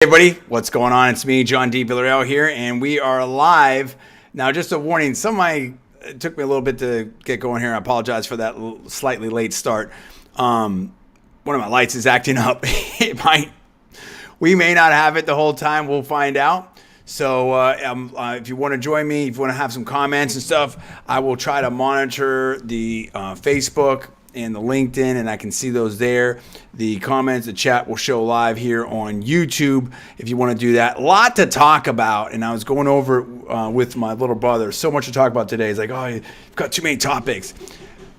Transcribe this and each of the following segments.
Hey everybody, what's going on? It's me, John D. Villarreal here, and we are live. Now, just a warning, it took me a little bit to get going here. I apologize for that slightly late start. One of my lights is acting up. We may not have it the whole time. We'll find out. So if you want to join me, if you want to have some comments and stuff, I will try to monitor the Facebook and the LinkedIn, and I can see those there. The comments, the chat will show live here on YouTube if you want to do that. A lot to talk about, and I was going over it with my little brother. So much to talk about today. He's like, oh, you've got too many topics.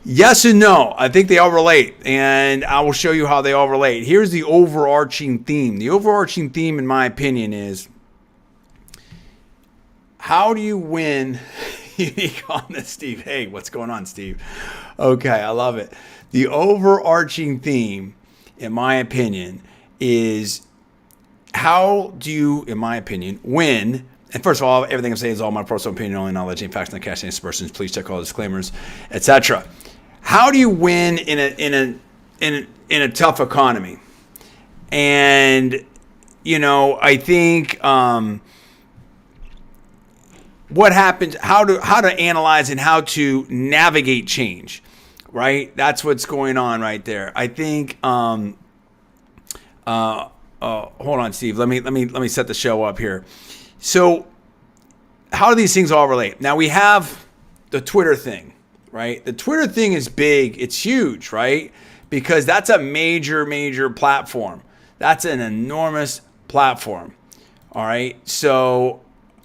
Yes and no. I think they all relate, and I will show you how they all relate. Here's the overarching theme. The overarching theme, in my opinion, is how do you win? Unique on this, Steve. Hey, what's going on, Steve? Okay, I love it. The overarching theme, in my opinion, is how do you, in my opinion, win? And first of all, everything I'm saying is all my personal opinion, only knowledge, and facts, not cash, and aspersions. Please check all disclaimers, etc. How do you win in a tough economy? And I think. What happens, how to analyze and how to navigate change, right? That's what's going on right there. I think, hold on, Steve. Let me set the show up here. So how do these things all relate? Now we have the Twitter thing, right? The Twitter thing is big. It's huge, right? Because that's a major platform. That's an enormous platform. All right. So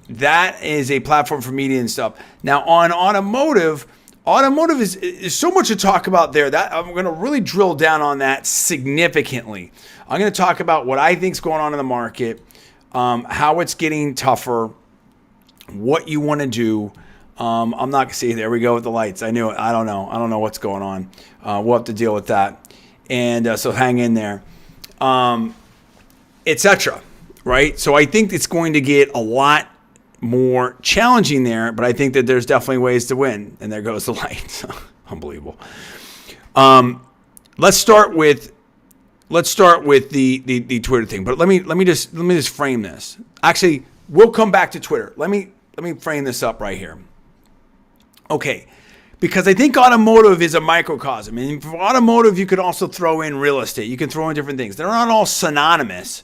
that is a platform for media and stuff. Now on automotive is so much to talk about there that I'm going to really drill down on that significantly. I'm going to talk about what I think is going on in the market, how it's getting tougher, what you want to do. I'm not going to see, there we go with the lights. I knew it. I don't know what's going on. We'll have to deal with that. And so hang in there, etc. Right? So I think it's going to get a lot more challenging there, but I think that there's definitely ways to win. And there goes the light. Unbelievable. Let's start with the Twitter thing. But let me just frame this. Actually, we'll come back to Twitter. Let me frame this up right here. Okay. Because I think automotive is a microcosm. And for automotive, you could also throw in real estate. You can throw in different things. They're not all synonymous.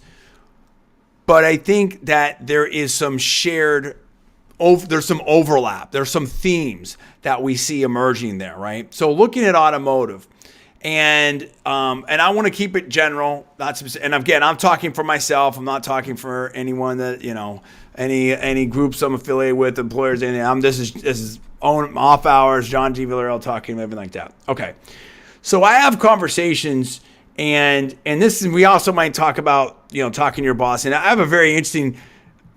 But I think that there is some there's some overlap. There's some themes that we see emerging there, right? So looking at automotive, and I want to keep it general, not specific. And again, I'm talking for myself. I'm not talking for anyone that any groups I'm affiliated with, employers. Anything. This is off hours. John G. Villarreal talking, everything like that. Okay, so I have conversations. And this is, we also might talk about, talking to your boss. And I have a very interesting,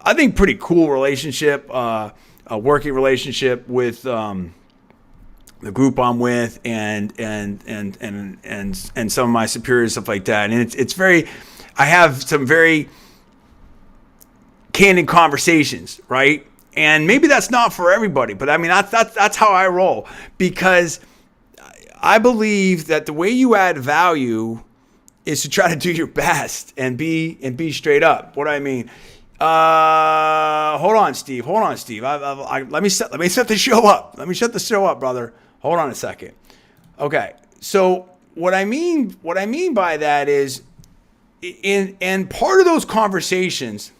I think pretty cool relationship, a working relationship with the group I'm with and some of my superiors, stuff like that. And it's very, I have some very candid conversations, right? And maybe that's not for everybody, but I mean, that's how I roll, because I believe that the way you add value is to try to do your best and be straight up. What do I mean? Hold on, Steve. Let me set the show up. Let me shut the show up, brother. Hold on a second. Okay. So what I mean by that is, in part of those conversations,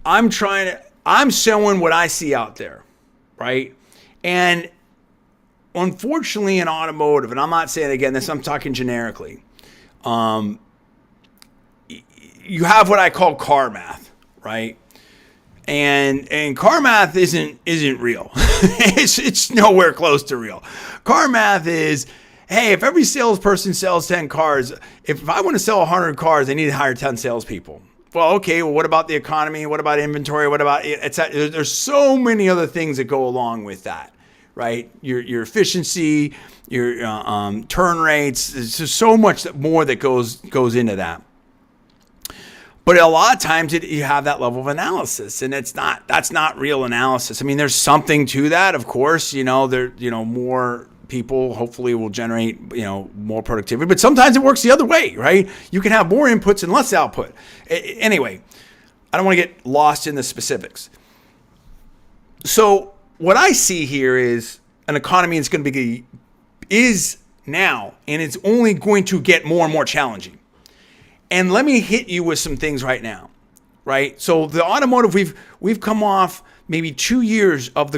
I'm showing what I see out there, right? And unfortunately, in automotive, and I'm not saying again this, I'm talking generically, you have what I call car math, right? And car math isn't real. it's nowhere close to real. Car math is, hey, if every salesperson sells 10 cars, if I want to sell 100 cars, I need to hire 10 salespeople. Well, okay, well, what about the economy? What about inventory? What about there's so many other things that go along with that. Right, your efficiency, your turn rates. There's just so much more that goes into that. But a lot of times you have that level of analysis, and that's not real analysis. I mean, there's something to that, of course. More people. Hopefully it will generate, more productivity. But sometimes it works the other way, right? You can have more inputs and less output. Anyway, I don't want to get lost in the specifics. So what I see here is an economy that's going to is now, and it's only going to get more and more challenging. And let me hit you with some things right now, right? So the automotive, we've come off maybe 2 years of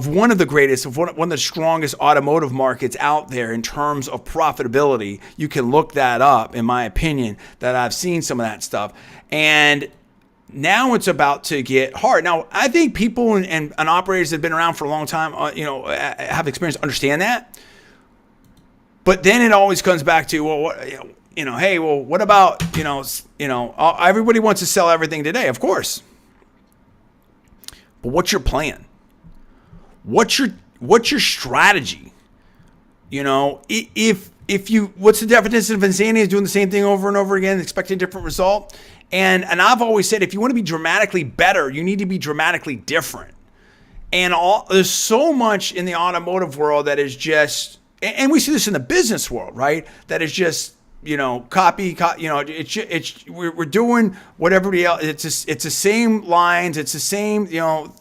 one of the strongest automotive markets out there in terms of profitability. You can look that up, in my opinion, that I've seen some of that stuff. And now it's about to get hard. Now, I think people and operators that have been around for a long time, have experience, understand that. But then it always comes back to, well, hey, well, what about, everybody wants to sell everything today, of course. But what's your plan? What's your strategy? What's the definition of insanity? Is doing the same thing over and over again, expecting a different result. And I've always said, if you want to be dramatically better, you need to be dramatically different. And there's so much in the automotive world that is just, and we see this in the business world, right? That is just, copy, we're doing what everybody else, it's the same lines, it's the same,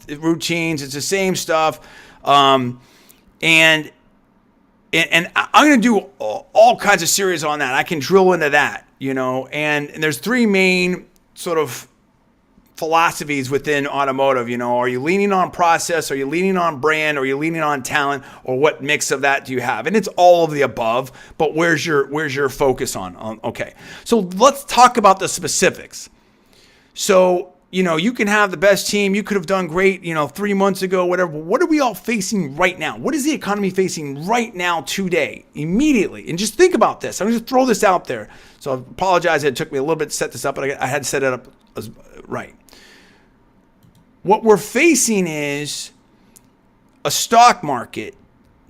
routines, it's the same stuff. And I'm going to do all kinds of series on that. I can drill into that, and there's three main sort of philosophies within automotive. Are you leaning on process? Are you leaning on brand? Are you leaning on talent? Or what mix of that do you have? And it's all of the above, but where's your focus on? Okay. So let's talk about the specifics. So, you can have the best team. You could have done great, 3 months ago, whatever. But what are we all facing right now? What is the economy facing right now, today, immediately? And just think about this. I'm going to throw this out there. So I apologize. It took me a little bit to set this up, but I had to set it up right. What we're facing is a stock market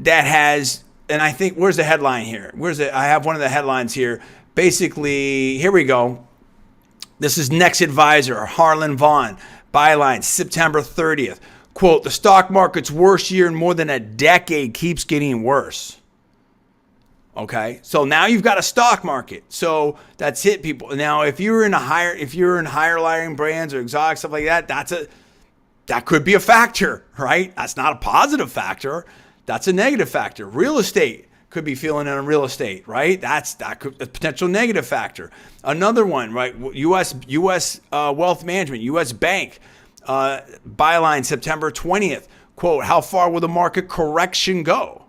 that has, and I think, where's the headline here? I have one of the headlines here. Basically, here we go. This is Next Advisor, Harlan Vaughn, byline, September 30th. Quote, the stock market's worst year in more than a decade keeps getting worse. Okay, so now you've got a stock market. So that's hit people. Now, if you're in higher lying brands or exotic stuff like that, that could be a factor, right? That's not a positive factor. That's a negative factor. Real estate could be feeling in real estate, right? That could a potential negative factor. Another one, right? U.S. Wealth Management, U.S. Bank, byline September 20th. Quote, how far will the market correction go?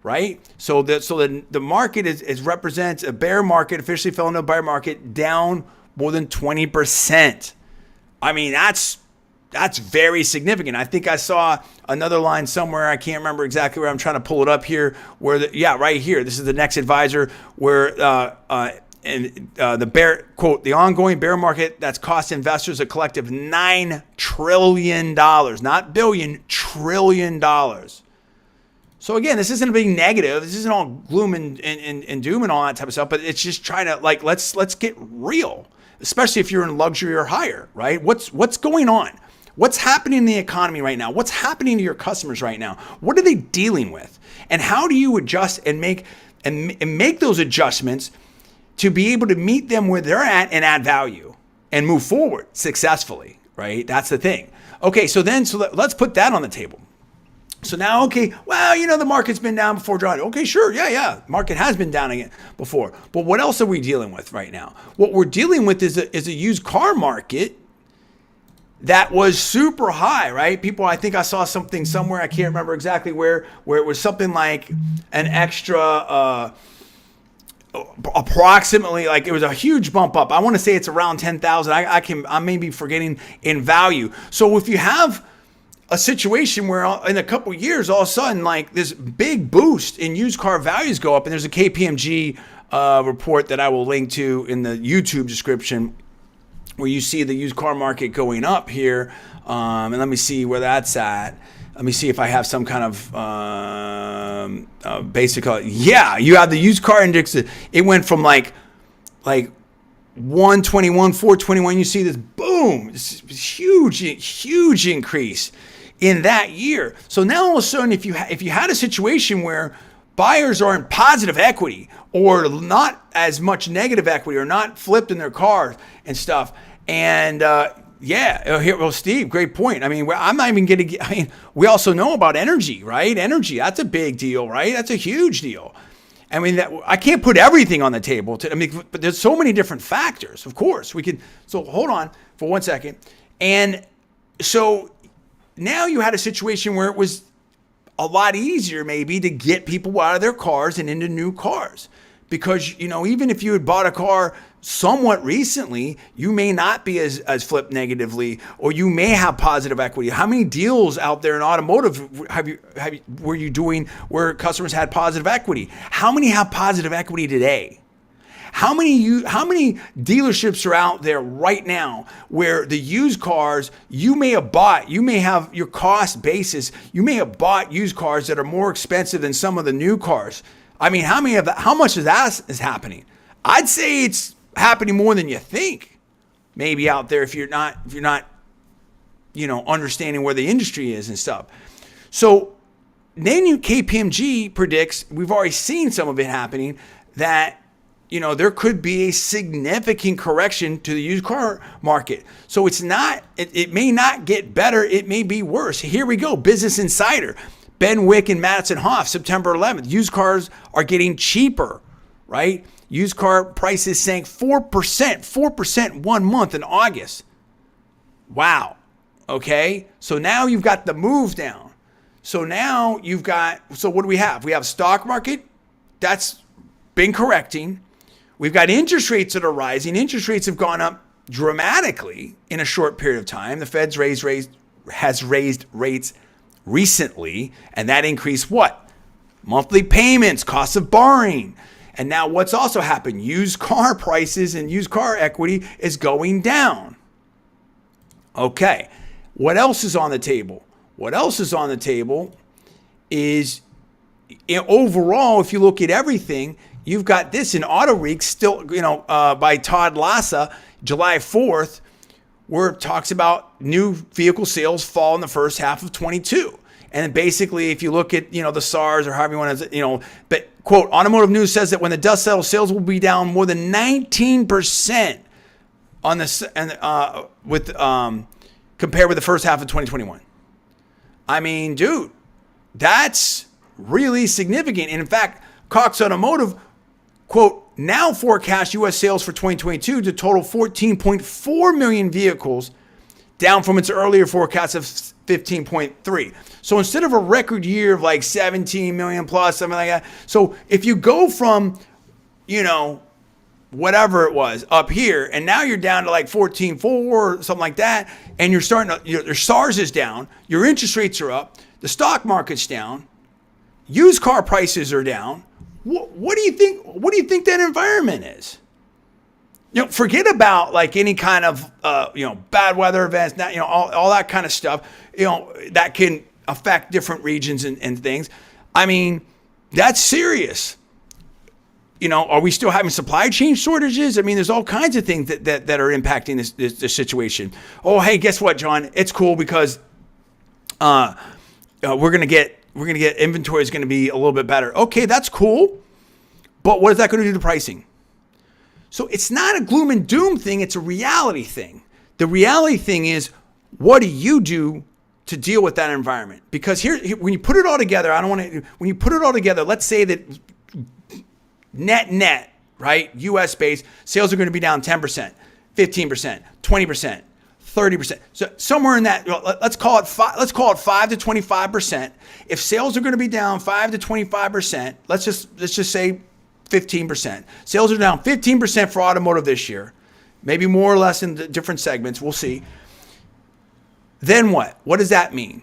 Right? So the market represents a bear market, officially fell into a bear market, down more than 20%. I mean, that's very significant. I think I saw another line somewhere. I can't remember exactly where. I'm trying to pull it up here. Right here. This is the Next Advisor, where the bear quote, the ongoing bear market that's cost investors a collective $9 trillion, not billion, $trillion. So again, this isn't being negative. This isn't all gloom and doom and all that type of stuff. But it's just trying to let's get real, especially if you're in luxury or higher, right? What's going on? What's happening in the economy right now? What's happening to your customers right now? What are they dealing with? And how do you adjust and make those adjustments to be able to meet them where they're at and add value and move forward successfully, right? That's the thing. Okay, so let's put that on the table. So now, okay, well, the market's been down before, John. Okay, sure, yeah. Market has been down again before. But what else are we dealing with right now? What we're dealing with is a used car market that was super high, right? People, I think I saw something somewhere, I can't remember exactly where it was something like an extra, approximately, like it was a huge bump up. I want to say it's around 10,000. I may be forgetting in value. So if you have a situation where in a couple of years, all of a sudden, like this big boost in used car values go up, and there's a KPMG report that I will link to in the YouTube description, where you see the used car market going up here. And let me see where that's at. Let me see if I have some kind of basic. Yeah, you have the used car index. It went from like 121, 421. You see this boom, this huge increase in that year. So now all of a sudden, if you had a situation where buyers are in positive equity or not as much negative equity or not flipped in their cars and stuff, and well, Steve, great point. I mean, I'm not even going to. I mean, we also know about energy, right? Energy, that's a big deal, right? That's a huge deal. I mean, I can't put everything on the table. But there's so many different factors. Of course, we could. So hold on for 1 second. And so now you had a situation where it was a lot easier maybe to get people out of their cars and into new cars. Because, even if you had bought a car somewhat recently, you may not be as flipped negatively, or you may have positive equity. How many deals out there in automotive were you doing where customers had positive equity? How many have positive equity today? How many dealerships are out there right now where the used cars you may have your cost basis, you may have bought used cars that are more expensive than some of the new cars? I mean, how much of that is happening? I'd say it's happening more than you think. Maybe out there if you're not, understanding where the industry is and stuff. So then KPMG predicts, we've already seen some of it happening, that there could be a significant correction to the used car market. So it may not get better. It may be worse. Here we go. Business Insider. Ben Wick and Madison Hoff, September 11th. Used cars are getting cheaper, right? Used car prices sank 4% 1 month in August. Wow. Okay. So now you've got the move down. So now so what do we have? We have stock market. That's been correcting. We've got interest rates that are rising. Interest rates have gone up dramatically in a short period of time. The Fed's has raised rates recently, and that increased what? Monthly payments, cost of borrowing. And now what's also happened? Used car prices and used car equity is going down. Okay, what else is on the table? What else is on the table is, overall, if you look at everything, you've got this in AutoReek still, by Todd Lassa, July 4th, where it talks about new vehicle sales fall in the first half of 22. And basically, if you look at, the SARS or however you want to, but quote, Automotive News says that when the dust settles, sales will be down more than 19% on compared with the first half of 2021. I mean, dude, that's really significant. And in fact, Cox Automotive, quote, now forecast U.S. sales for 2022 to total 14.4 million vehicles, down from its earlier forecast of 15.3. So instead of a record year of like 17 million plus, something like that. So if you go from, whatever it was up here, and now you're down to like 14.4 or something like that, and you're starting to, your SARS is down, your interest rates are up, the stock market's down, used car prices are down. What do you think? What do you think that environment is? Forget about like any kind of bad weather events, all that kind of stuff. That can affect different regions and things. I mean, that's serious. Are we still having supply chain shortages? I mean, there's all kinds of things that are impacting this situation. Oh, hey, guess what, John? It's cool because we're gonna get inventory is going to be a little bit better. Okay, that's cool. But what is that going to do to pricing? So it's not a gloom and doom thing. It's a reality thing. The reality thing is, what do you do to deal with that environment? Because here when you put it all together, when you put it all together, let's say that net, right? US based sales are going to be down 10%, 15%, 20%. 30%. So somewhere in that, let's call it 5 to 25%. If sales are going to be down 5 to 25%, let's just say 15%. Sales are down 15% for automotive this year, maybe more or less in the different segments. We'll see. Then what? What does that mean?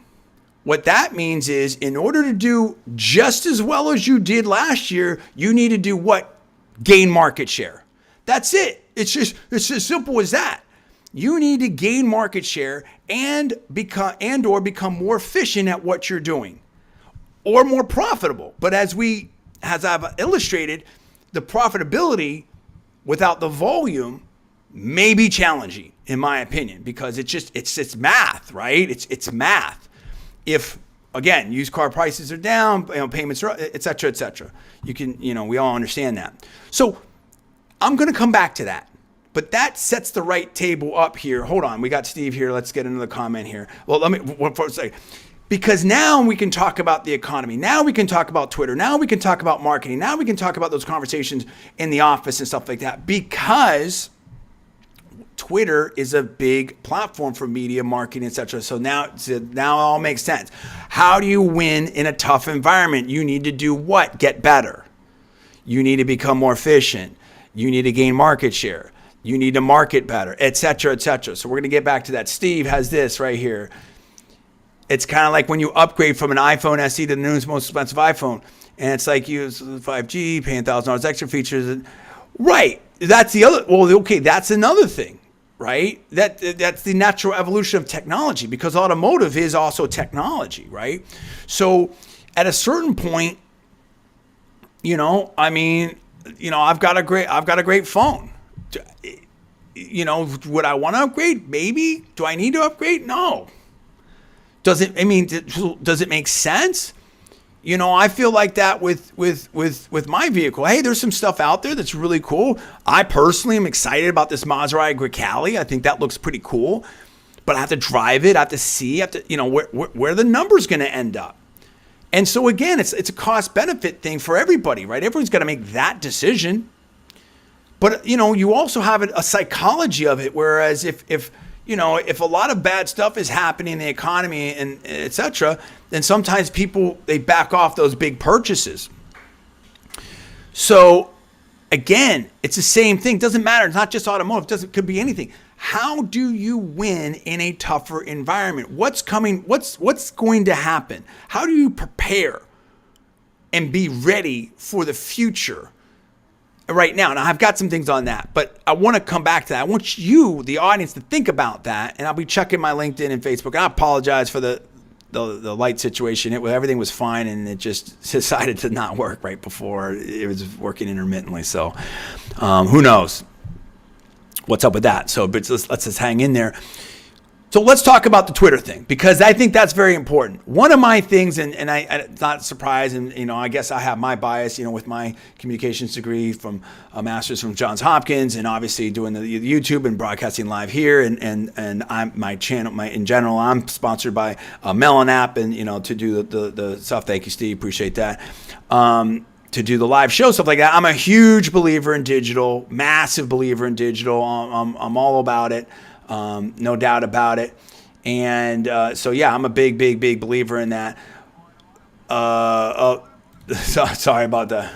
What that means is, in order to do just as well as you did last year, you need to do what? Gain market share. That's it. It's as simple as that. You need to gain market share and become more efficient at what you're doing, or more profitable. But as I've illustrated, the profitability without the volume may be challenging, in my opinion, because it's math, right? It's math. if, again, used car prices are down, payments are up, et cetera, et cetera. You can, we all understand that. So I'm going to come back to that. But that sets the right table up here. Hold on. We got Steve here. Let's get another comment here. Well, let me, for a second. Because now we can talk about the economy. Now we can talk about Twitter. Now we can talk about marketing. Now we can talk about those conversations in the office and stuff like that. Because Twitter is a big platform for media, marketing, etc. So now it all makes sense. How do you win in a tough environment? You need to do what? Get better. You need to become more efficient. You need to gain market share. You need to market better, et cetera, et cetera. So we're going to get back to that. Steve has this right here. It's kind of like when you upgrade from an iPhone SE to the newest, most expensive iPhone. And it's like you use 5G, paying $1,000 extra features. Right. That's the other. Well, okay, that's another thing, right? That's the natural evolution of technology, because automotive is also technology, right? So at a certain point, I've got a great phone. Would I want to upgrade? Maybe. Do I need to upgrade? No. Does it make sense? I feel like that with my vehicle. Hey, there's some stuff out there that's really cool. I personally am excited about this Maserati Grecale. I think that looks pretty cool. But I have to drive it. I have to see. Where the number's going to end up. And so again, it's a cost benefit thing for everybody, right? Everyone's got to make that decision. But you also have a psychology of it. Whereas if a lot of bad stuff is happening in the economy and et cetera, then sometimes people, they back off those big purchases. So again, it's the same thing. Doesn't matter. It's not just automotive. It could be anything. How do you win in a tougher environment? What's coming? What's going to happen? How do you prepare and be ready for the future right now? Now, I've got some things on that, but I want to come back to that. I want you, the audience, to think about that, and I'll be checking my LinkedIn and Facebook. And I apologize for the light situation. Everything was fine, and it just decided to not work right before. It was working intermittently, so who knows what's up with that. So but let's just hang in there. So let's talk about the Twitter thing, because I think that's very important. One of my things, and I'm not surprised, and I guess I have my bias, with my communications degree from a master's from Johns Hopkins, and obviously doing the YouTube and broadcasting live here, and I'm my channel, in general, I'm sponsored by Melon app, and to do the stuff. Thank you, Steve, appreciate that. To do the live show, stuff like that. I'm a huge believer in digital, massive believer in digital. I'm all about it. No doubt about it. And so, yeah, I'm a big believer in that. Sorry about that.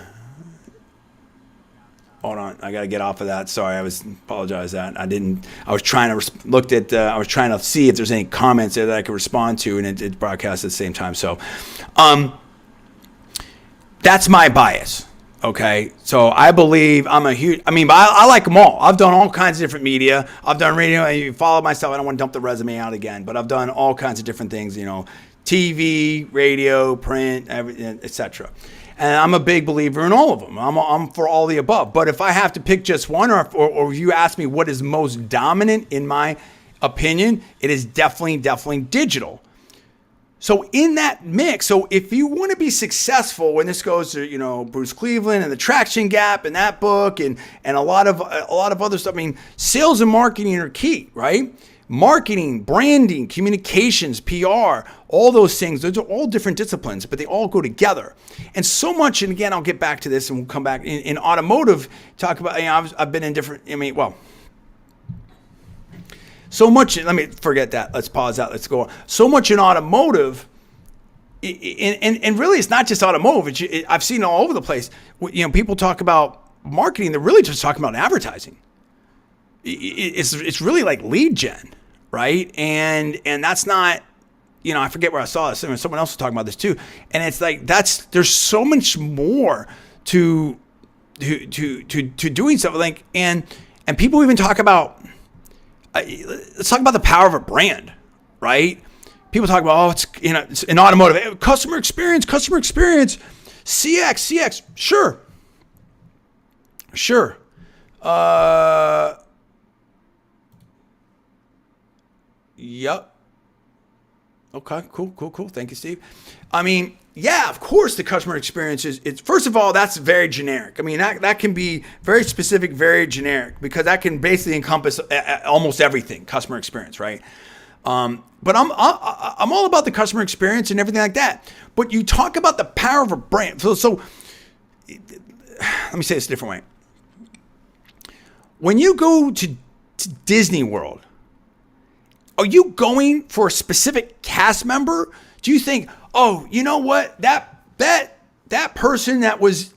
Hold on. I got to get off of that. Sorry. Apologize that. I was trying to see if there's any comments there that I could respond to, and it broadcast at the same time. So, that's my bias. Okay, so I believe I like them all. I've done all kinds of different media. I've done radio, and you follow my stuff. I don't want to dump the resume out again, but I've done all kinds of different things, TV, radio, print, everything, etc. And I'm a big believer in all of them. I'm for all the above. But if I have to pick just one, or you ask me what is most dominant in my opinion, it is definitely digital. So in that mix, so if you want to be successful, when this goes to Bruce Cleveland and the traction gap and that book and a lot of other stuff, sales and marketing are key, right? Marketing, branding, communications, PR, all those things, those are all different disciplines, but they all go together. And so much, and again, I'll get back to this and we'll come back in automotive, talk about, I've been in different, so much, let me forget that. Let's pause that. Let's go on. So much in automotive, and really it's not just automotive. I've seen it all over the place. People talk about marketing. They're really just talking about advertising. It's really like lead gen, right? And that's not, I forget where I saw this. Someone else was talking about this too. And it's like, there's so much more to doing stuff like, and people even talk about, let's talk about the power of a brand, right? People talk about, it's in automotive, customer experience, CX, sure. Yep. Okay, cool. Thank you, Steve. I mean, yeah, of course the customer experience it's first of all, that's very generic. I mean, that can be very specific, very generic, because that can basically encompass almost everything, customer experience, right? But I'm all about the customer experience and everything like that. But you talk about the power of a brand. So let me say this a different way. When you go to Disney World, are you going for a specific cast member? Do you think, oh, you know what, that person that was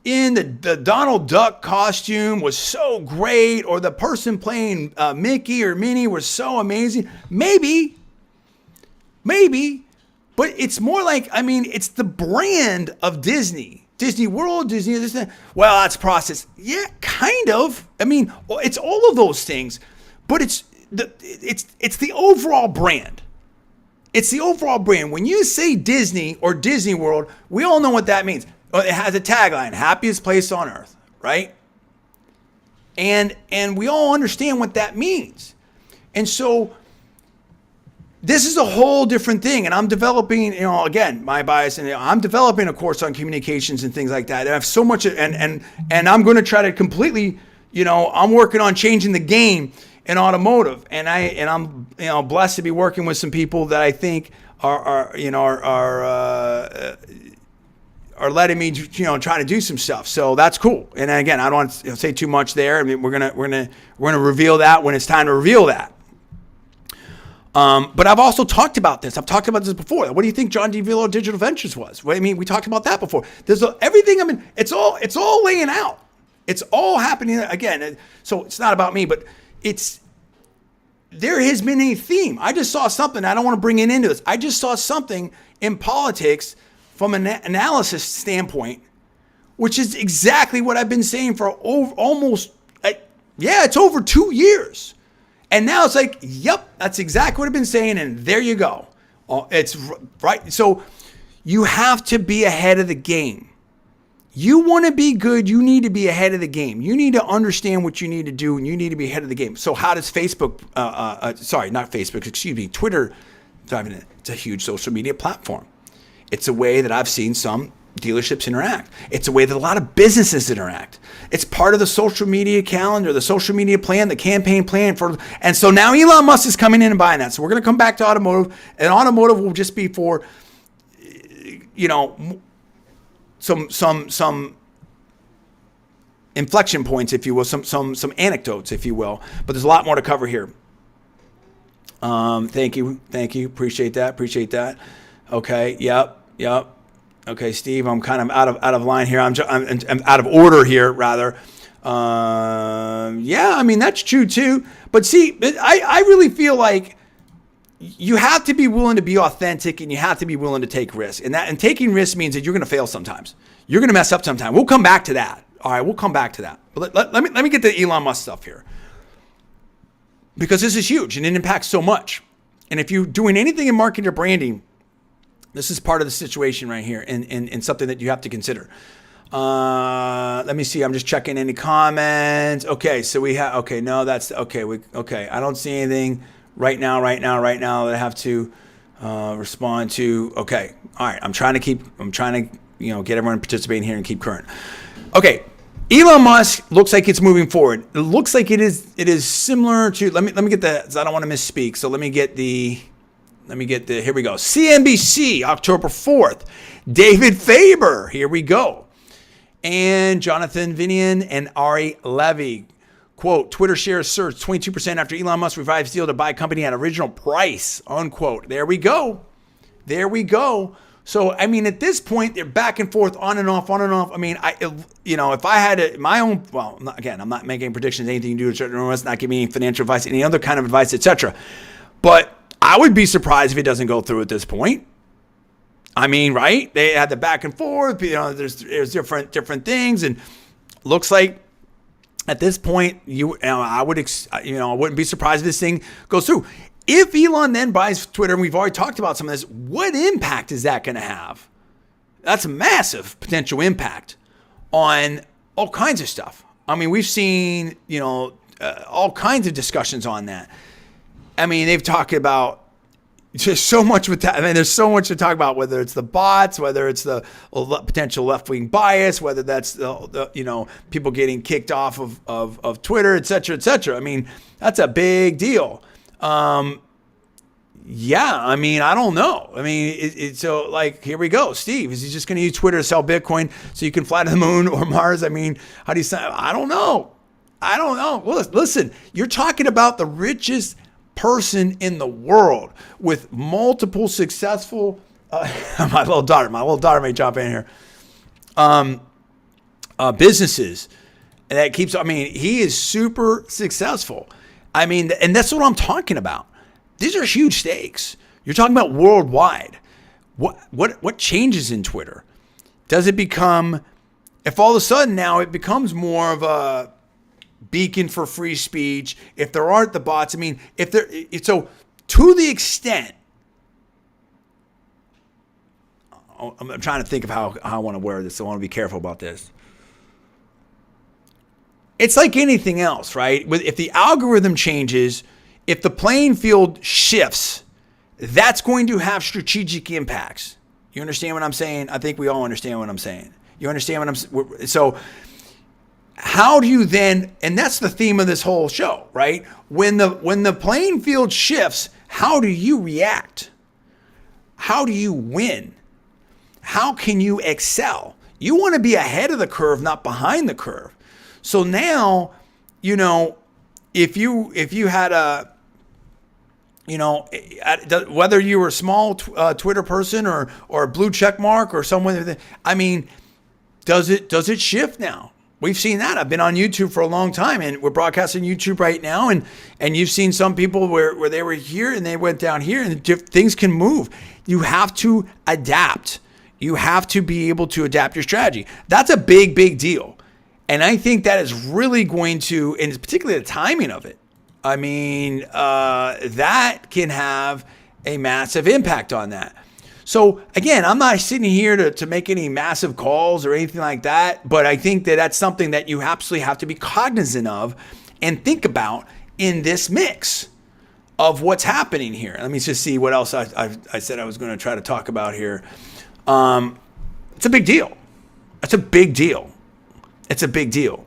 in the Donald Duck costume was so great, or the person playing Mickey or Minnie was so amazing? Maybe, but it's more like, I mean, it's the brand of Disney World, Disney, this, that. Well, that's process. Yeah, kind of. I mean, it's all of those things, but it's the overall brand. It's the overall brand. When you say Disney or Disney World, we all know what that means. It has a tagline, happiest place on earth, right? And we all understand what that means. And so this is a whole different thing. And I'm developing, again, my bias, and I'm developing a course on communications and things like that. And I have so much, and I'm going to try to completely, I'm working on changing the game in automotive, and I'm blessed to be working with some people that I think are letting me try to do some stuff. So that's cool. And again, I don't want to say too much there. I mean, we're gonna reveal that when it's time to reveal that. But I've also talked about this. I've talked about this before. What do you think John DeVillo Digital Ventures was? I mean, we talked about that before. There's everything. I mean, it's all laying out. It's all happening again. So it's not about me, but there has been a theme. I just saw something. I don't want to bring it into this. I just saw something in politics from an analysis standpoint, which is exactly what I've been saying for it's over 2 years. And now it's like, yep, that's exactly what I've been saying. And there you go. It's right. So you have to be ahead of the game. You want to be good, you need to be ahead of the game. You need to understand what you need to do, and you need to be ahead of the game. So how does Twitter, it's a huge social media platform. It's a way that I've seen some dealerships interact. It's a way that a lot of businesses interact. It's part of the social media calendar, the social media plan, the campaign plan and so now Elon Musk is coming in and buying that. So we're going to come back to automotive, and automotive will just be for, some inflection points, if you will, some anecdotes, if you will. But there's a lot more to cover here. Thank you, appreciate that. Okay, yep. Okay, Steve, I'm kind of out of line here. I'm out of order here, rather. Yeah, I mean, that's true too. But see, I really feel like you have to be willing to be authentic, and you have to be willing to take risks. And taking risks means that you're going to fail sometimes. You're going to mess up sometime. We'll come back to that. All right, we'll come back to that. But let me get the Elon Musk stuff here, because this is huge and it impacts so much. And if you're doing anything in marketing or branding, this is part of the situation right here, and something that you have to consider. Let me see. I'm just checking any comments. Okay, so we have. Okay, no, that's okay. Okay, I don't see anything right now that I have to respond to. Okay, all right. I'm trying to get everyone participating here and keep current. Okay, Elon Musk looks like it's moving forward. It looks like it is similar to. Let me get the. I don't want to misspeak. So let me get the. Here we go. CNBC, October 4th. David Faber. Here we go. And Jonathan Vinian and Ari Levy. Quote, Twitter shares surged 22% after Elon Musk revives deal to buy company at original price, unquote. There we go. So, I mean, at this point, they're back and forth, on and off. I mean, if I had my own, well, again, I'm not making predictions, anything you do with certain rumors, not giving any financial advice, any other kind of advice, etc. But I would be surprised if it doesn't go through at this point. I mean, right? They had the back and forth, there's different things, and looks like at this point, I wouldn't be surprised if this thing goes through. If Elon then buys Twitter, and we've already talked about some of this, what impact is that going to have? That's a massive potential impact on all kinds of stuff. I mean, we've seen, all kinds of discussions on that. I mean, they've talked about, Just so much with that. I mean, there's so much to talk about, whether it's the bots, whether it's the potential left-wing bias, whether that's the people getting kicked off of Twitter, et cetera, et cetera. I mean, that's a big deal. Yeah, I mean, I don't know. I mean, so like, here we go. Steve, is he just going to use Twitter to sell Bitcoin so you can fly to the moon or Mars? I mean, how do you say? I don't know. Well, listen, you're talking about the richest person in the world with multiple successful my little daughter may jump in here, businesses that keeps, I mean, he is super successful. I mean, and that's what I'm talking about. These are huge stakes. You're talking about worldwide. What changes in Twitter? Does it become, if all of a sudden now it becomes more of a beacon for free speech, if there aren't the bots, I mean, so to the extent, I'm trying to think of how I want to wear this. So I want to be careful about this. It's like anything else, right? If the algorithm changes, if the playing field shifts, that's going to have strategic impacts. You understand what I'm saying? I think we all understand what I'm saying. You understand what I'm saying? So how do you then, and that's the theme of this whole show, right? When the playing field shifts, how do you react? How do you win? How can you excel? You want to be ahead of the curve, not behind the curve. So now, if you had a, whether you were a small Twitter person or a blue check mark or someone, I mean, does it shift now? We've seen that. I've been on YouTube for a long time, and we're broadcasting YouTube right now. And you've seen some people where they were here and they went down here, and things can move. You have to adapt. You have to be able to adapt your strategy. That's a big, big deal. And I think that is really going to, and particularly the timing of it, I mean, that can have a massive impact on that. So again, I'm not sitting here to make any massive calls or anything like that, but I think that that's something that you absolutely have to be cognizant of and think about in this mix of what's happening here. Let me just see what else I said I was going to try to talk about here. It's a big deal. It's a big deal. It's a big deal.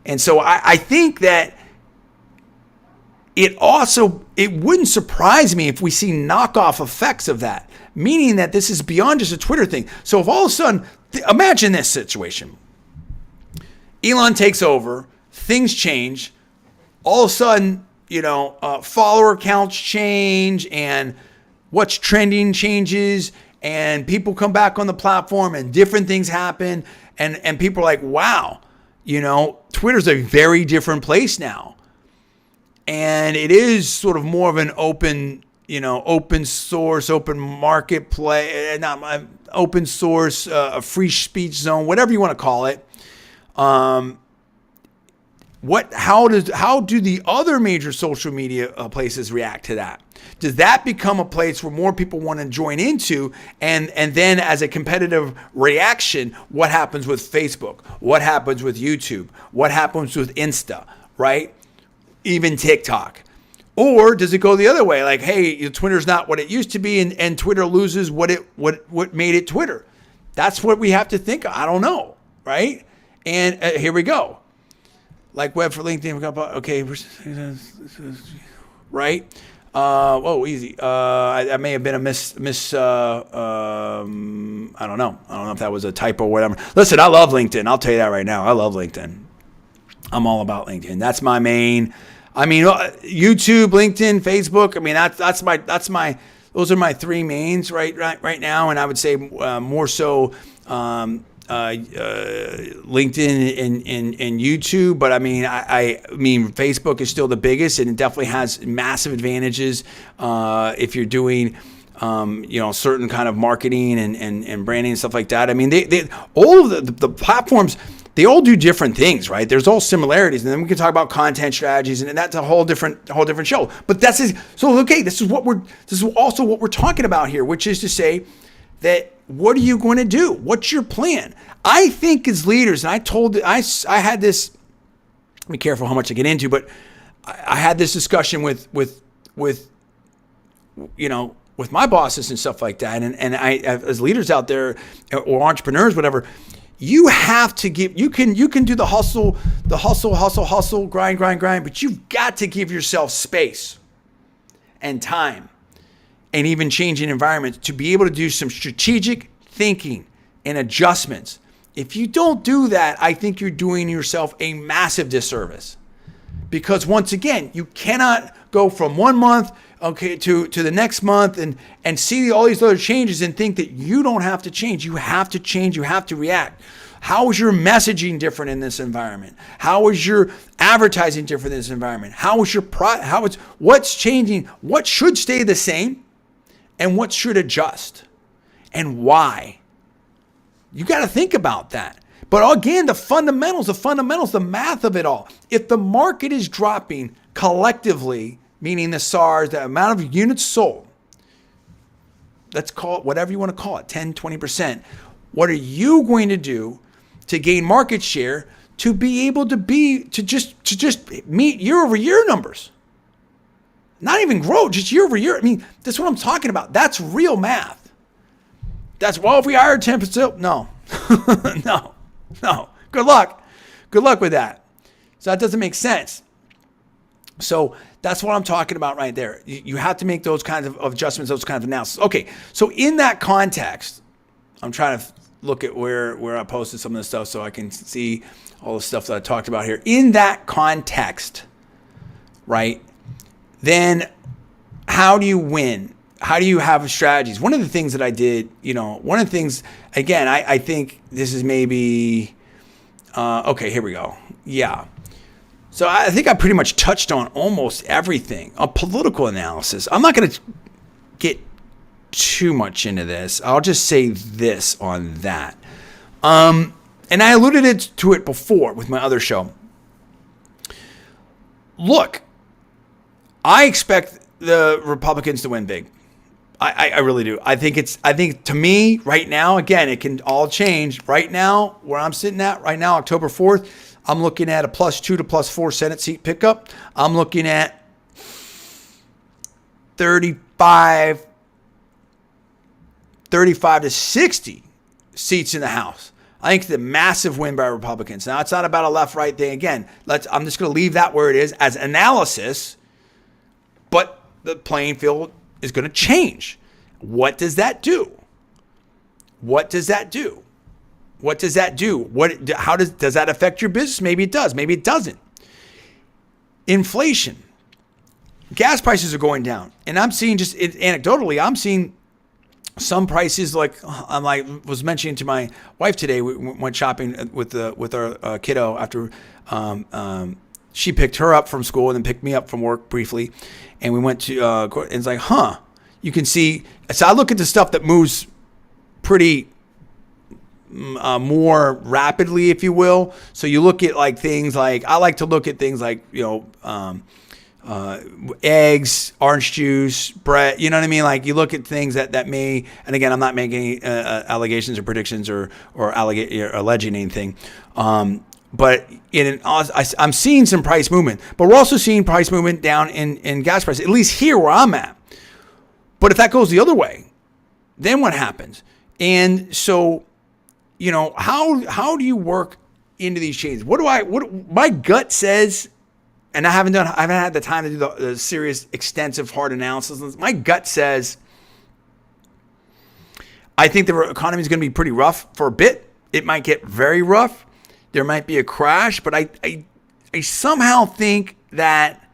And so I think that it wouldn't surprise me if we see knockoff effects of that, meaning that this is beyond just a Twitter thing. So if all of a sudden, imagine this situation. Elon takes over, things change, all of a sudden, follower counts change and what's trending changes and people come back on the platform and different things happen and people are like, wow, Twitter's a very different place now. And it is sort of more of an open source, open marketplace, not open source, a free speech zone, whatever you want to call it. How do the other major social media places react to that? Does that become a place where more people want to join into? And then as a competitive reaction, what happens with Facebook? What happens with YouTube? What happens with Insta, right? Even TikTok? Or does it go the other way? Like, hey, Twitter's not what it used to be, and Twitter loses what made it Twitter. That's what we have to think of. I don't know, right? And here we go. Like web for LinkedIn. Okay, right? Easy. I may have been a miss. I don't know. I don't know if that was a typo or whatever. Listen, I love LinkedIn. I'll tell you that right now. I love LinkedIn. I'm all about LinkedIn. That's my main. I mean, YouTube, LinkedIn, Facebook. I mean, that's my. Those are my three mains right now, and I would say more so LinkedIn and YouTube. But I mean, I mean, Facebook is still the biggest, and it definitely has massive advantages if you're doing certain kind of marketing and branding and stuff like that. I mean, they all of the platforms. They all do different things, right? There's all similarities, and then we can talk about content strategies, and that's a whole different show. But this is also what we're talking about here, which is to say that what are you going to do? What's your plan? I think as leaders, and I had this. Be careful how much I get into, but I had this discussion with with my bosses and stuff like that, and I, as leaders out there or entrepreneurs, whatever, you have to give, you can do the hustle, grind, but you've got to give yourself space and time and even changing environments to be able to do some strategic thinking and adjustments. If you don't do that, I think you're doing yourself a massive disservice. Because once again, you cannot go from 1 month to the next month and see all these other changes and think that you don't have to change. You have to change. You have to react. How is your messaging different in this environment? How is your advertising different in this environment? How is your what's changing? What should stay the same and what should adjust and why? You got to think about that. But again, the fundamentals, the math of it all. If the market is dropping collectively, meaning the SARs, the amount of units sold, let's call it whatever you want to call it, 10, 20%. What are you going to do to gain market share to be able to just meet year over year numbers? Not even grow, just year over year. I mean, that's what I'm talking about. That's real math. That's, well, if we hired 10%, no, no. Good luck with that. So that doesn't make sense. So that's what I'm talking about right there. You have to make those kinds of adjustments, those kinds of analysis. Okay, so in that context, I'm trying to look at where I posted some of this stuff so I can see all the stuff that I talked about here. In that context, right, then how do you win? How do you have strategies? One of the things that I did, one of the things, again, I think this is maybe, okay, here we go. Yeah. So I think I pretty much touched on almost everything. A political analysis. I'm not going to get too much into this. I'll just say this on that. And I alluded to it before with my other show. Look, I expect the Republicans to win big. I really do. I think to me right now, again, it can all change. Right now, where I'm sitting at right now, October 4th, I'm looking at a +2 to +4 Senate seat pickup. I'm looking at 35 to 60 seats in the House. I think the massive win by Republicans. Now, it's not about a left-right thing. Again, I'm just going to leave that where it is as analysis, but the playing field is going to change. What does that do? How does that affect your business? Maybe it does. Maybe it doesn't. Inflation. Gas prices are going down. And I'm seeing just anecdotally, I'm seeing some prices like was mentioning to my wife today. We went shopping with our kiddo after she picked her up from school and then picked me up from work briefly. And we went to, and it's like, you can see. So I look at the stuff that moves pretty more rapidly, if you will. So you look at I like to look at things like, eggs, orange juice, bread, you know what I mean? Like you look at things that may, and again, I'm not making allegations or predictions or alleging anything. But I'm seeing some price movement, but we're also seeing price movement down in gas prices, at least here where I'm at. But if that goes the other way, then what happens? And so, how do you work into these changes? What my gut says, and I haven't had the time to do the serious, extensive, hard analysis. My gut says, I think the economy is going to be pretty rough for a bit. It might get very rough. There might be a crash, but I somehow think that,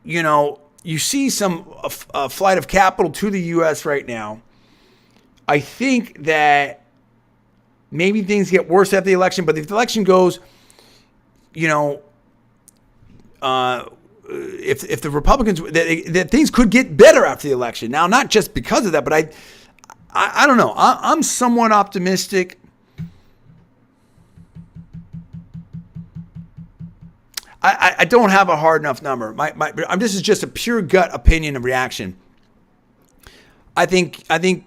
you see some flight of capital to the U.S. right now. I think that maybe things get worse after the election, but if the election goes, if the Republicans, that things could get better after the election. Now, not just because of that, but I don't know. I'm somewhat optimistic. I don't have a hard enough number. This is just a pure gut opinion and reaction. I think Q3,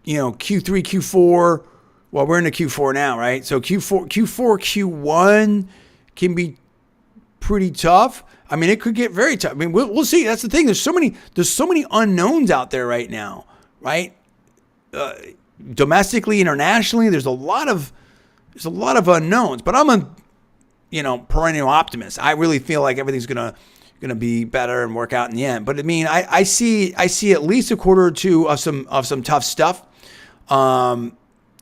Q4. Well, we're in the Q4 now, right? So Q4, Q1 can be pretty tough. I mean, it could get very tough. I mean, we'll see. That's the thing. There's so many unknowns out there right now, right? Domestically, internationally, there's a lot of unknowns. But I'm a perennial optimist. I really feel like everything's gonna be better and work out in the end. But I mean, I see at least a quarter or two of some tough stuff. All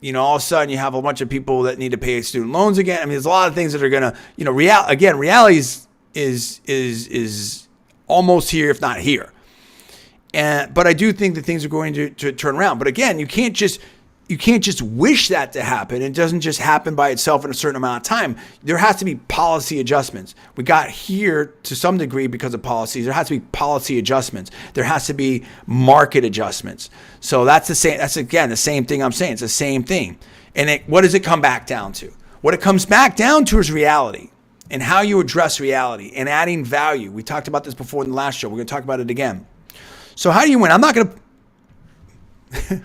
of a sudden you have a bunch of people that need to pay student loans again. I mean, there's a lot of things that are gonna, reality is almost here, if not here. But I do think that things are going to turn around. But again, you can't just wish that to happen. It doesn't just happen by itself in a certain amount of time. There has to be policy adjustments. We got here to some degree because of policies. There has to be policy adjustments. There has to be market adjustments. So that's the same. That's again the same thing I'm saying. It's the same thing. And what does it come back down to? What it comes back down to is reality and how you address reality and adding value. We talked about this before in the last show. We're going to talk about it again. So how do you win? I'm not going to.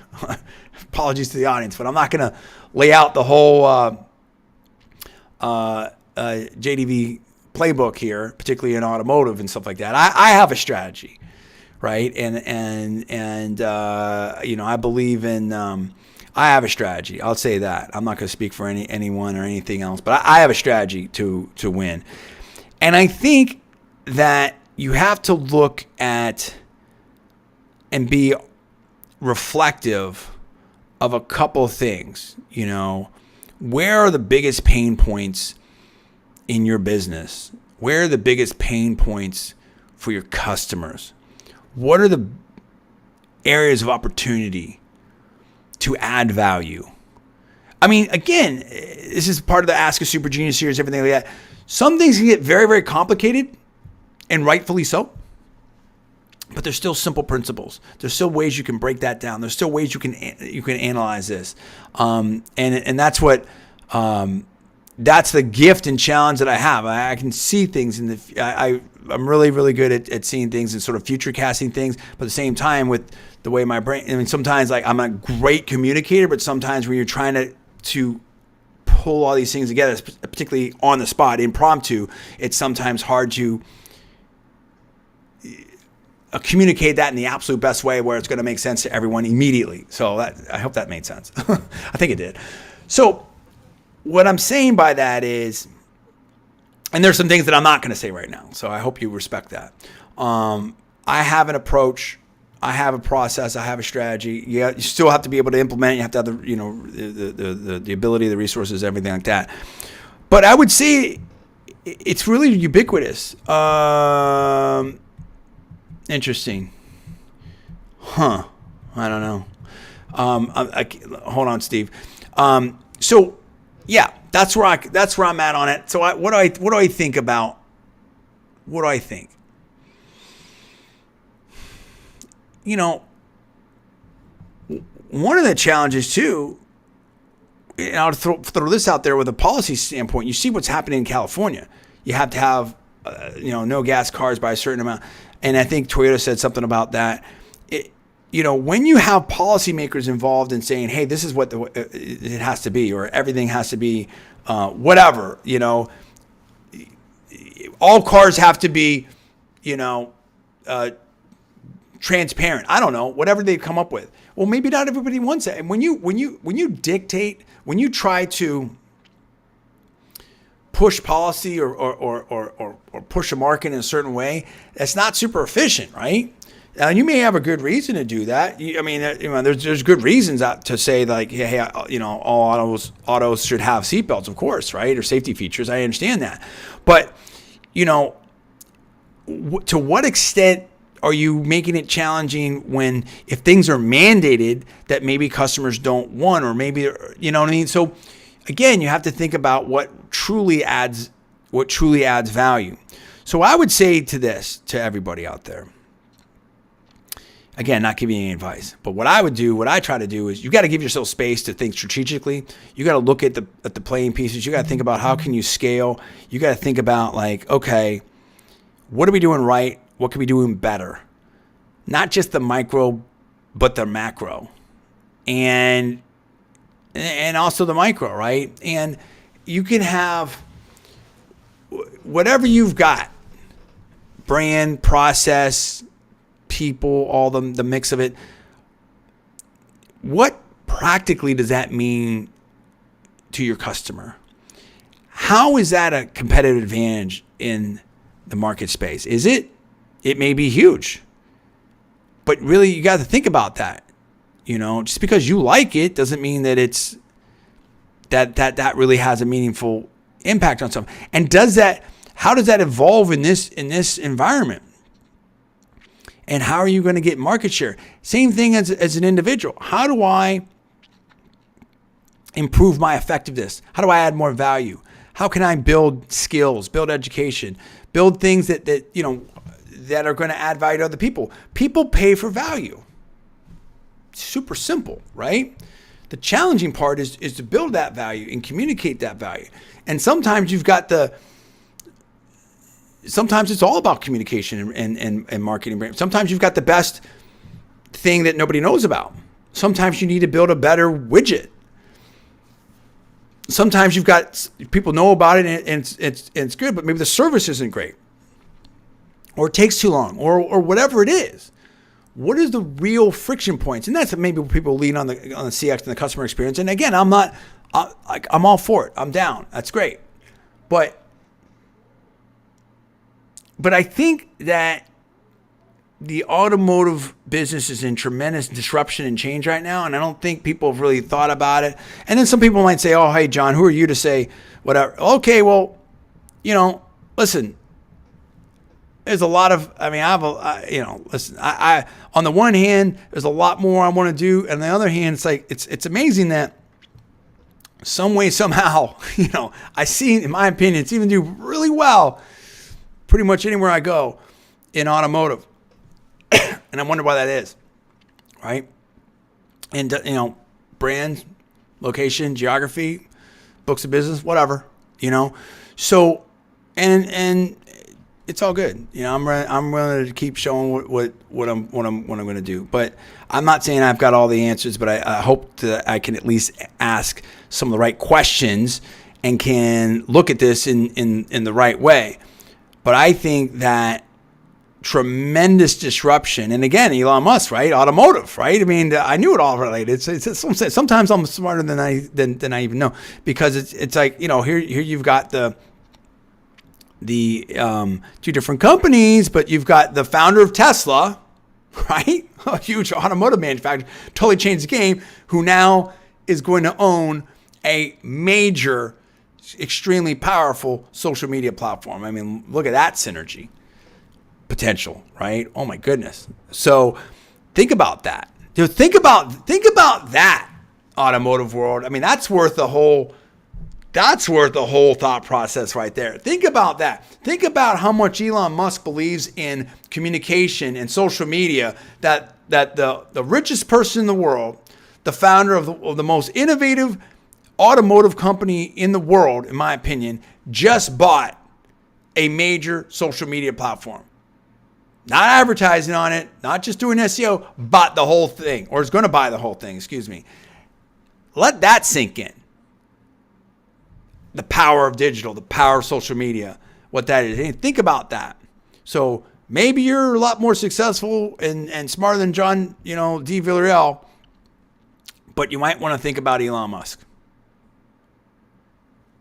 Apologies to the audience, but I'm not going to lay out the whole JDV playbook here, particularly in automotive and stuff like that. I have a strategy, right? And I believe in. I have a strategy. I'll say that. I'm not going to speak for anyone or anything else, but I have a strategy to win, and I think that you have to look at and be reflective of a couple things. Where are the biggest pain points in your business? Where are the biggest pain points for your customers? What are the areas of opportunity to add value? I mean, again, this is part of the Ask a Super Genius series, everything like that. Some things can get very, very complicated, and rightfully so. But there's still simple principles. There's still ways you can break that down. There's still ways you can analyze this, and that's what that's the gift and challenge that I have. I can see things I'm really, really good at seeing things and sort of future casting things. But at the same time, with the way my brain, I mean, sometimes like I'm a great communicator, but sometimes when you're trying to pull all these things together, particularly on the spot, impromptu, it's sometimes hard to communicate that in the absolute best way where it's going to make sense to everyone immediately. So I hope that made sense. I think it did. So what I'm saying by that is, and there's some things that I'm not going to say right now, so I hope you respect that. I have an approach. I have a process. I have a strategy. You still have to be able to implement. You have to have the ability, the resources, everything like that. But I would say it's really ubiquitous. Interesting. I don't know. Hold on, Steve. So yeah, that's where I'm at on it. So what do I think about? What do I think? One of the challenges too, and I'll throw this out there with a policy standpoint. You see what's happening in California. You have to have no gas cars by a certain amount. And I think Toyota said something about that. When you have policymakers involved in saying, hey, this is what it has to be, or everything has to be whatever, all cars have to be, transparent. I don't know, whatever they come up with. Well, maybe not everybody wants that. And when you dictate, when you try to push policy or push a market in a certain way, that's not super efficient, right? Now, you may have a good reason to do that. There's good reasons to say like, hey, all autos should have seatbelts, of course, right, or safety features. I understand that, but to what extent are you making it challenging if things are mandated that maybe customers don't want, or maybe, you know what I mean? So again, you have to think about what truly adds value. So I would say to everybody out there, again, not giving you any advice, but what I try to do is you got to give yourself space to think strategically. You got to look at the playing pieces. You got to think about how can you scale. You got to think about like, okay, what are we doing right? What can we do better? Not just the micro, but the macro, and also the micro, right? And you can have whatever you've got, brand, process, people, all the mix of it, what practically does that mean to your customer? How is that a competitive advantage in the market space? Is it? It may be huge, but really you got to think about that. Just because you like it doesn't mean that it's that really has a meaningful impact on something. And how does that evolve in this environment? And how are you going to get market share? Same thing as an individual. How do I improve my effectiveness? How do I add more value? How can I build skills, build education, build things that are going to add value to other people? People pay for value. Super simple, right? The challenging part is to build that value and communicate that value. And sometimes sometimes it's all about communication and marketing. Sometimes you've got the best thing that nobody knows about. Sometimes you need to build a better widget. Sometimes you've got people know about it and it's good, but maybe the service isn't great, or it takes too long, or whatever it is. What is the real friction points? And that's maybe where people lean on the CX and the customer experience. And again, I'm all for it. I'm down. That's great. But I think that the automotive business is in tremendous disruption and change right now, and I don't think people have really thought about it. And then some people might say, "Oh, hey, John, who are you to say whatever?" Okay, well, listen. There's a lot of, listen. I on the one hand, there's a lot more I want to do, and on the other hand, it's like it's amazing that some way, somehow, I see, in my opinion, it's even do really well pretty much anywhere I go in automotive. And I wonder why that is, right? And, brand, location, geography, books of business, whatever, So, and it's all good. I'm willing to keep showing what I'm going to do. But I'm not saying I've got all the answers, but I hope that I can at least ask some of the right questions and can look at this in the right way. But I think that tremendous disruption, and again, Elon Musk, right? Automotive, right? I mean, I knew it all related. Sometimes I'm smarter than I even know, because it's like, here you've got the two different companies, but you've got the founder of Tesla, right? A huge automotive manufacturer, totally changed the game, who now is going to own a major, extremely powerful social media platform. I mean, look at that synergy potential, right? Oh my goodness. So think about that. Think about that automotive world. I mean, that's worth the whole thought process right there. Think about that. Think about how much Elon Musk believes in communication and social media, that the richest person in the world, the founder of the most innovative automotive company in the world, in my opinion, just bought a major social media platform. Not advertising on it, not just doing SEO, bought the whole thing, or is going to buy the whole thing, excuse me. Let that sink in. The power of digital, the power of social media, what that is. And think about that. So maybe you're a lot more successful and smarter than John, D. Villarreal, but you might want to think about Elon Musk.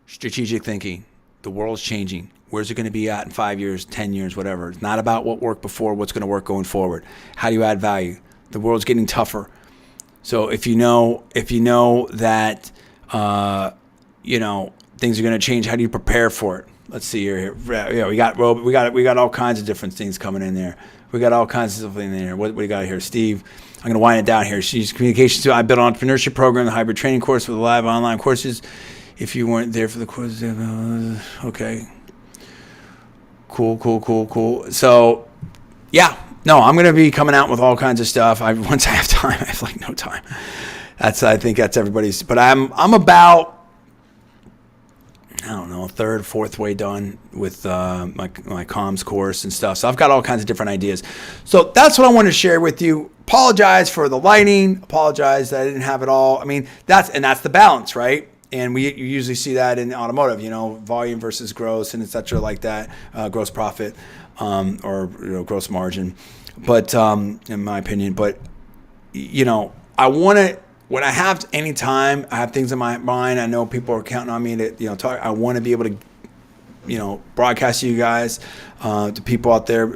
Strategic thinking. The world's changing. Where's it going to be at in 5 years, 10 years, whatever? It's not about what worked before, what's going to work going forward. How do you add value? The world's getting tougher. So if you know that, things are going to change, how do you prepare for it? Let's see here. Yeah, we got all kinds of different things coming in there. We got all kinds of stuff in there. What do you got here, Steve? I'm going to wind it down here. She's communications. I built an entrepreneurship program, the hybrid training course with live online courses. If you weren't there for the course, okay. Cool. So, yeah, no, I'm going to be coming out with all kinds of stuff. Once I have time, I have no time. I think that's everybody's. But I'm about, I don't know, third, fourth way done with my comms course and stuff. So I've got all kinds of different ideas. So that's what I wanted to share with you. Apologize for the lighting. Apologize that I didn't have it all. I mean, that's the balance, right? And you usually see that in automotive, volume versus gross and et cetera like that, gross profit or gross margin. But in my opinion, I want to, when I have any time, I have things in my mind. I know people are counting on me to talk. I want to be able to broadcast to you guys, to people out there,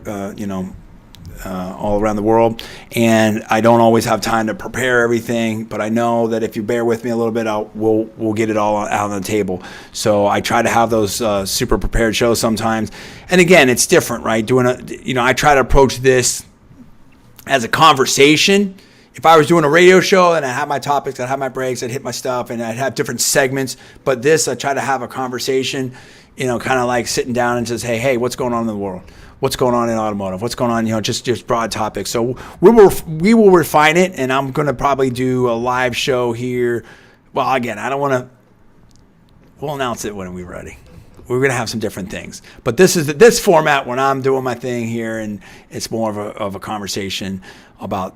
all around the world. And I don't always have time to prepare everything, but I know that if you bear with me a little bit, we'll get it all out on the table. So I try to have those super prepared shows sometimes. And again, it's different, right? I try to approach this as a conversation. If I was doing a radio show and I had my topics, I'd have my breaks, I'd hit my stuff, and I'd have different segments. But this, I try to have a conversation, kind of like sitting down and says, hey, what's going on in the world? What's going on in automotive? What's going on, just broad topics. So we will refine it, and I'm going to probably do a live show here. Well, again, I don't want to. We'll announce it when we're ready. We're going to have some different things. But this is this format when I'm doing my thing here, and it's more of a conversation about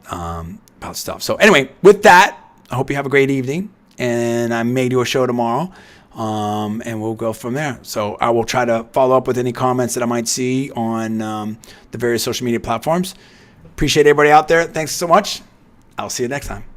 stuff. So anyway, with that, I hope you have a great evening, and I may do a show tomorrow, and we'll go from there. So I will try to follow up with any comments that I might see on the various social media platforms. Appreciate everybody out there. Thanks so much. I'll see you next time.